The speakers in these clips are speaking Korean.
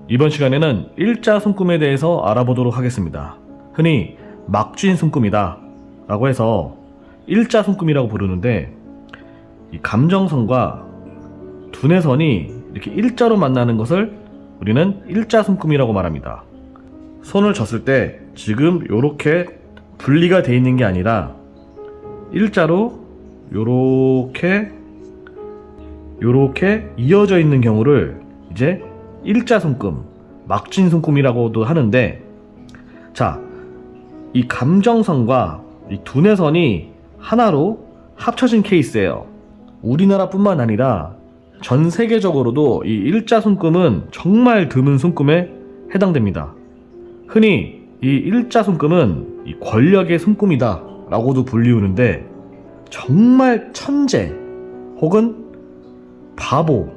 이번 시간에는 일자 손금에 대해서 알아보도록 하겠습니다. 흔히 막쥔 손금이다 라고 해서 일자 손금이라고 부르는데, 이 감정선과 두뇌선이 이렇게 일자로 만나는 것을 우리는 일자 손금이라고 말합니다. 손을 졌을 때 지금 이렇게 분리가 되어 있는 게 아니라 일자로 요렇게 이어져 있는 경우를 이제 일자 손금, 막쥔 손금이라고도 하는데, 자, 이 감정선과 이 두뇌선이 하나로 합쳐진 케이스예요. 우리나라뿐만 아니라 전 세계적으로도 이 일자 손금은 정말 드문 손금에 해당됩니다. 흔히 이 일자 손금은 이 권력의 손금이다 라고도 불리우는데, 정말 천재 혹은 바보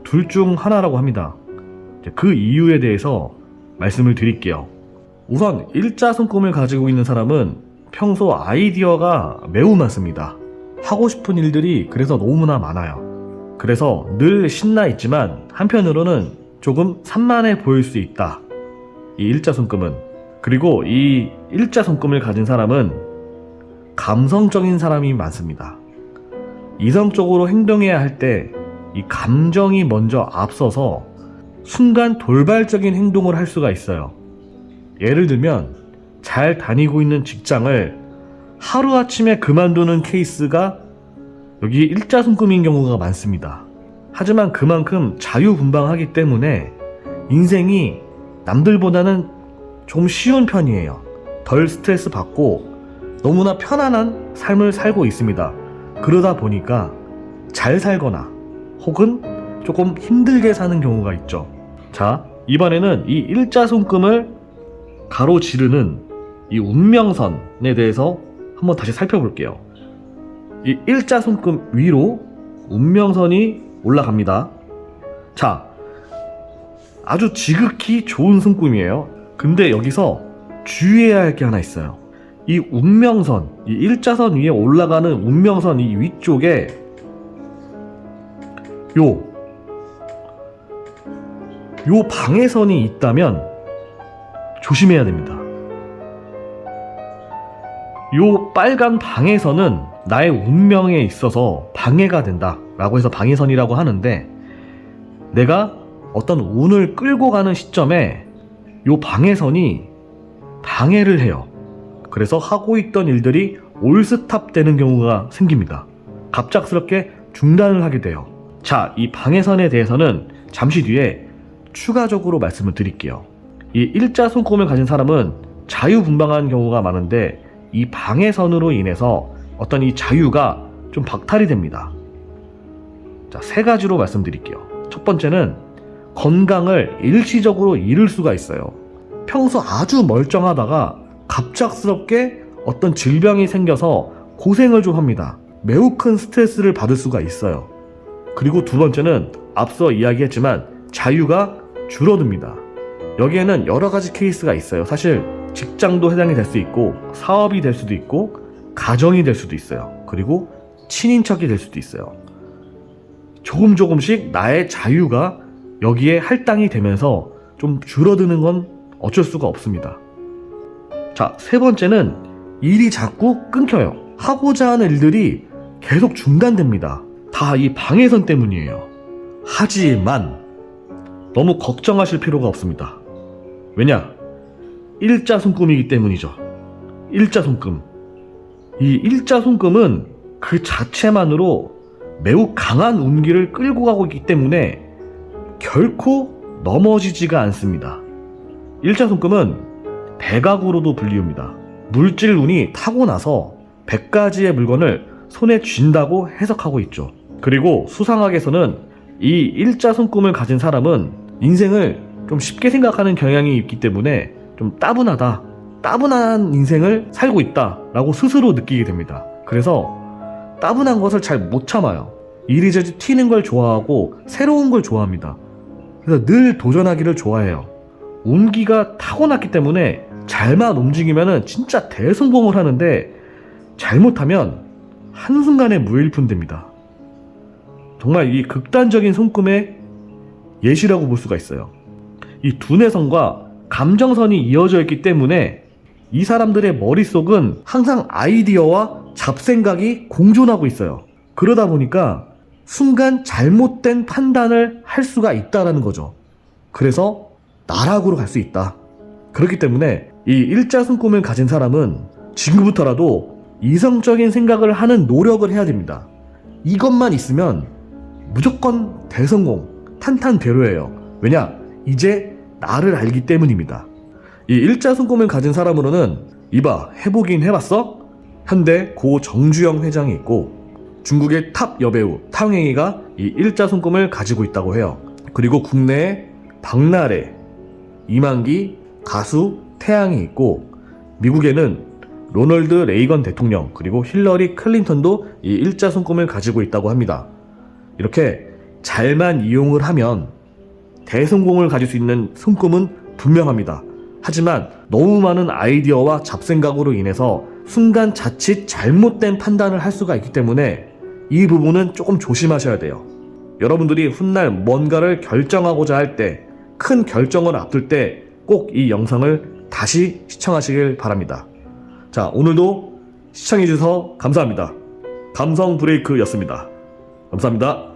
둘 중 하나라고 합니다. 그 이유에 대해서 말씀을 드릴게요. 우선 일자 손금을 가지고 있는 사람은 평소 아이디어가 매우 많습니다. 하고 싶은 일들이 그래서 너무나 많아요. 그래서 늘 신나 있지만 한편으로는 조금 산만해 보일 수 있다, 이 일자 손금은. 그리고 이 일자 손금을 가진 사람은 감성적인 사람이 많습니다. 이성적으로 행동해야 할 때 이 감정이 먼저 앞서서 순간 돌발적인 행동을 할 수가 있어요. 예를 들면 잘 다니고 있는 직장을 하루아침에 그만두는 케이스가 여기 일자 손금인 경우가 많습니다. 하지만 그만큼 자유분방하기 때문에 인생이 남들보다는 좀 쉬운 편이에요. 덜 스트레스 받고 너무나 편안한 삶을 살고 있습니다. 그러다 보니까 잘 살거나 혹은 조금 힘들게 사는 경우가 있죠. 자, 이번에는 이 일자 손금을 가로지르는 이 운명선에 대해서 한번 다시 살펴볼게요. 이 일자 손금 위로 운명선이 올라갑니다. 자, 아주 지극히 좋은 손금이에요. 근데 여기서 주의해야 할 게 하나 있어요. 이 운명선, 이 일자선 위에 올라가는 운명선 이 위쪽에 요 방해선이 있다면 조심해야 됩니다. 요 빨간 방해선은 나의 운명에 있어서 방해가 된다 라고 해서 방해선이라고 하는데, 내가 어떤 운을 끌고 가는 시점에 요 방해선이 방해를 해요. 그래서 하고 있던 일들이 올스탑 되는 경우가 생깁니다. 갑작스럽게 중단을 하게 돼요. 자, 이 방해선에 대해서는 잠시 뒤에 추가적으로 말씀을 드릴게요. 이 일자 손금을 가진 사람은 자유분방한 경우가 많은데, 이 방해선으로 인해서 어떤 이 자유가 좀 박탈이 됩니다. 자, 세 가지로 말씀드릴게요. 첫 번째는 건강을 일시적으로 잃을 수가 있어요. 평소 아주 멀쩡하다가 갑작스럽게 어떤 질병이 생겨서 고생을 좀 합니다. 매우 큰 스트레스를 받을 수가 있어요. 그리고 두 번째는 앞서 이야기했지만 자유가 줄어듭니다. 여기에는 여러 가지 케이스가 있어요. 사실 직장도 해당이 될 수 있고, 사업이 될 수도 있고, 가정이 될 수도 있어요. 그리고 친인척이 될 수도 있어요. 조금씩 나의 자유가 여기에 할당이 되면서 좀 줄어드는 건 어쩔 수가 없습니다. 자, 세 번째는 일이 자꾸 끊겨요. 하고자 하는 일들이 계속 중단됩니다. 다 이 방해선 때문이에요. 하지만 너무 걱정하실 필요가 없습니다. 왜냐? 일자 손금이기 때문이죠. 일자 손금. 이 일자 손금은 그 자체만으로 매우 강한 운기를 끌고 가고 있기 때문에 결코 넘어지지가 않습니다. 일자 손금은 백악으로도 불리웁니다. 물질 운이 타고나서 100가지의 물건을 손에 쥔다고 해석하고 있죠. 그리고 수상학에서는 이 일자 손금을 가진 사람은 인생을 좀 쉽게 생각하는 경향이 있기 때문에 좀 따분한 인생을 살고 있다 라고 스스로 느끼게 됩니다. 그래서 따분한 것을 잘 못 참아요. 이리저리 튀는 걸 좋아하고 새로운 걸 좋아합니다. 그래서 늘 도전하기를 좋아해요. 운기가 타고났기 때문에 잘만 움직이면 진짜 대성공을 하는데, 잘못하면 한순간에 무일푼 됩니다. 정말 이 극단적인 손금의 예시라고 볼 수가 있어요. 이 두뇌선과 감정선이 이어져 있기 때문에 이 사람들의 머릿속은 항상 아이디어와 잡생각이 공존하고 있어요. 그러다 보니까 순간 잘못된 판단을 할 수가 있다라는 거죠. 그래서 나락으로 갈 수 있다. 그렇기 때문에 이 일자순꿈을 가진 사람은 지금부터라도 이성적인 생각을 하는 노력을 해야 됩니다. 이것만 있으면 무조건 대성공, 탄탄대로예요. 왜냐? 이제 나를 알기 때문입니다. 이 일자순꿈을 가진 사람으로는 이봐, 해보긴 해봤어? 현대 고 정주영 회장이 있고 중국의 탑 여배우 탕웨이가 이 일자순꿈을 가지고 있다고 해요. 그리고 국내에 박나래, 이만기, 가수 태양이 있고 미국에는 로널드 레이건 대통령 그리고 힐러리 클린턴도 이 일자순꿈을 가지고 있다고 합니다. 이렇게 잘만 이용을 하면 대성공을 가질 수 있는 순꿈은 분명합니다. 하지만 너무 많은 아이디어와 잡생각으로 인해서 순간 자칫 잘못된 판단을 할 수가 있기 때문에 이 부분은 조금 조심하셔야 돼요. 여러분들이 훗날 뭔가를 결정하고자 할 때, 큰 결정을 앞둘 때 꼭 이 영상을 다시 시청하시길 바랍니다. 자, 오늘도 시청해주셔서 감사합니다. 감성 브레이크였습니다. 감사합니다.